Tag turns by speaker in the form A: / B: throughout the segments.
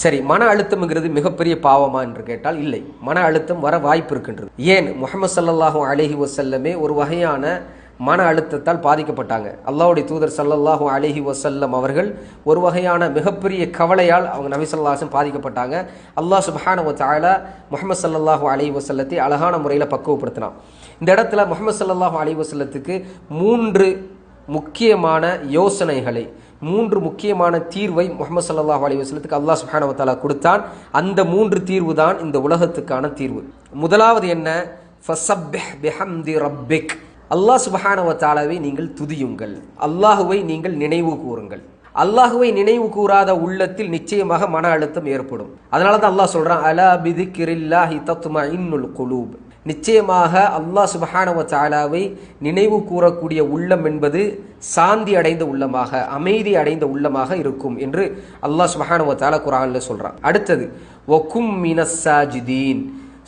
A: சரி, மன அழுத்தம்ங்கிறது மிகப்பெரிய பாவமா என்று கேட்டால் இல்லை. மன அழுத்தம் வர வாய்ப்பு இருக்கின்றது. ஏன்? முஹம்மது ஸல்லல்லாஹு அலைஹி வஸல்லமே ஒரு வகையான மன அழுத்தத்தால் பாதிக்கப்பட்டாங்க. அல்லாஹ்வுடைய தூதர் ஸல்லல்லாஹு அலைஹி வஸல்லம் அவர்கள் ஒரு வகையான மிகப்பெரிய கவலையால் அவங்க நபி ஸல்லல்லாஹு அலைஹி வஸல்லம் பாதிக்கப்பட்டாங்க. அல்லாஹ் சுப்ஹானஹு வ தஆலா முஹம்மது ஸல்லல்லாஹு அலைஹி வஸல்லத்தை அழகான முறையில் பக்குவப்படுத்தினான். இந்த இடத்துல முஹம்மது ஸல்லல்லாஹு அலைஹி வஸல்லத்துக்கு 3 முக்கியமான யோசனைகளை, 3 முக்கியமான தீர்வை முஹம்மது ஸல்லல்லாஹு அலைஹி வஸல்லத்துக்கு அல்லாஹ் சுப்ஹானஹு வ தஆலா கொடுத்தான். அந்த 3 தீர்வு தான் இந்த உலகத்துக்கான தீர்வு. முதலாவது என்ன? ஃபஸப்பிஹ் பிஹம்தி ரப்பிக். அல்லாஹ் சுப்ஹானஹு வ தஆலாவை நீங்கள் துதியுங்கள், அல்லாஹுவை நீங்கள் நினைவு கூறுங்கள். அல்லாஹுவை நினைவு கூறாத உள்ளத்தில் நிச்சயமாக மன அழுத்தம் ஏற்படும். அதனால தான் அல்லாஹ் சொல்றான், அலா பிதிக்ரில்லாஹி தத்மஇன்னுல் குலூப். நிச்சயமாக அல்லாஹ் சுப்ஹானஹு வ தஆலாவை நினைவு கூறக்கூடிய உள்ளம் என்பது சாந்தி அடைந்த உள்ளமாக, அமைதி அடைந்த உள்ளமாக இருக்கும் என்று அல்லாஹ் சுப்ஹானஹு வ தஆலா குர்ஆன்ல சொல்றான். அடுத்தது, வகும் மினஸ் சாஜிதீன்.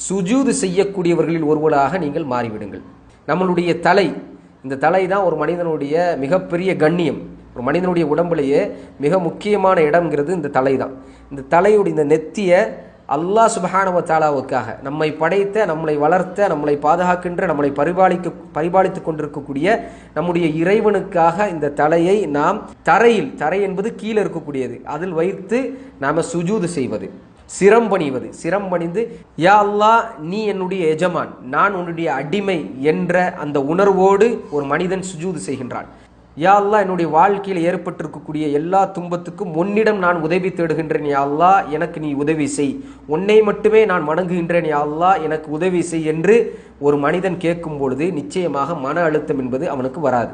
A: சுஜூது செய்யக்கூடியவர்களில் ஒருவராக நீங்கள் மாறிவிடுங்கள். நம்மளுடைய தலை, இந்த தலை தான் ஒரு மனிதனுடைய மிகப்பெரிய கண்ணியம். ஒரு மனிதனுடைய உடம்புலேயே மிக முக்கியமான இடம்ங்கிறது இந்த தலை தான். இந்த தலையுடைய இந்த நெத்தியை அல்லாஹ் சுப்ஹானஹு வ தஆலாவுக்காக, நம்மை படைத்த, நம்மளை வளர்த்த, நம்மளை பாதுகாக்கின்ற, நம்மளை பரிபாலித்து கொண்டிருக்கக்கூடிய நம்முடைய இறைவனுக்காக இந்த தலையை நாம் தரையில், தரை என்பது கீழே இருக்கக்கூடியது, அதில் வைத்து நாம் சுஜூது செய்வது, சிரம் பணிவது. சிரம் பணிந்து, யா அல்லாஹ் நீ என்னுடைய எஜமான், நான் உன்னுடைய அடிமை என்ற அந்த உணர்வோடு ஒரு மனிதன் சுஜூது செய்கின்றான். யா அல்லாஹ் என்னுடைய வாழ்க்கையில் ஏற்பட்டிருக்கக்கூடிய எல்லா துன்பத்துக்கும் உன்னிடம் நான் உதவி தேடுகின்றேன். யா அல்லாஹ் எனக்கு நீ உதவி செய், உன்னை மட்டுமே நான் வணங்குகின்றேன். யா அல்லாஹ் எனக்கு உதவி செய் என்று ஒரு மனிதன் கேட்கும் பொழுது நிச்சயமாக மன அழுத்தம் என்பது அவனுக்கு வராது.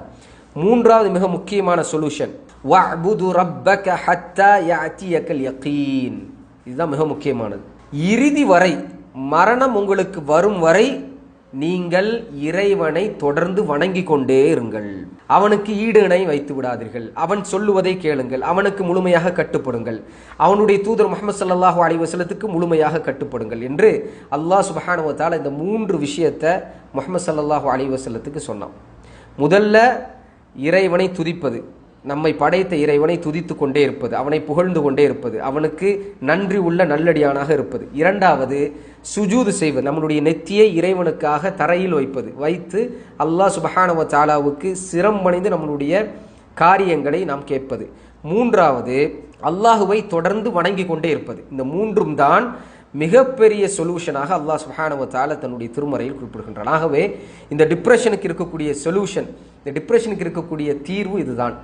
A: மூன்றாவது மிக முக்கியமான சொல்யூஷன், வஅ்புது ரப்பக ஹத்தா யஅதியகல் யகீன். இதுதான் மிக முக்கியமானது. இறுதி வரை, மரணம் உங்களுக்கு வரும் வரை நீங்கள் இறைவனை தொடர்ந்து வணங்கி கொண்டே இருங்கள். அவனுக்கு ஈடு இணை வைத்து விடாதீர்கள். அவன் சொல்லுவதை கேளுங்கள், அவனுக்கு முழுமையாக கட்டுப்படுங்கள், அவனுடைய தூதர் முஹம்மது ஸல்லல்லாஹு அலைஹி வஸல்லத்துக்கு முழுமையாக கட்டுப்படுங்கள் என்று அல்லாஹ் சுப்ஹானஹு வ தஆலா இந்த 3 விஷயத்தை முஹம்மது ஸல்லல்லாஹு அலைஹி வஸல்லத்துக்கு சொன்னான். முதல்ல இறைவனை துதிப்பது, நம்மை படைத்த இறைவனை துதித்து கொண்டே இருப்பது, அவனை புகழ்ந்து கொண்டே இருப்பது, அவனுக்கு நன்றி உள்ள நல்லடியானாக இருப்பது. இரண்டாவது, சுஜூது செய்வது, நம்மளுடைய நெத்தியை இறைவனுக்காக தரையில் வைத்து அல்லாஹ் சுப்ஹானஹு வ தஆலாவுக்கு சிரம் பணிந்து நம்மளுடைய காரியங்களை நாம் கேட்பது. மூன்றாவது, அல்லாஹுவை தொடர்ந்து வணங்கி கொண்டே இருப்பது. இந்த 3ம் தான் மிகப்பெரிய சொல்யூஷனாக அல்லாஹ் சுப்ஹானஹு வ தஆலா தன்னுடைய திருமறையில் குறிப்பிடுகின்றான். ஆகவே இந்த டிப்ரெஷனுக்கு இருக்கக்கூடிய சொல்யூஷன், இந்த டிப்ரெஷனுக்கு இருக்கக்கூடிய தீர்வு இதுதான்.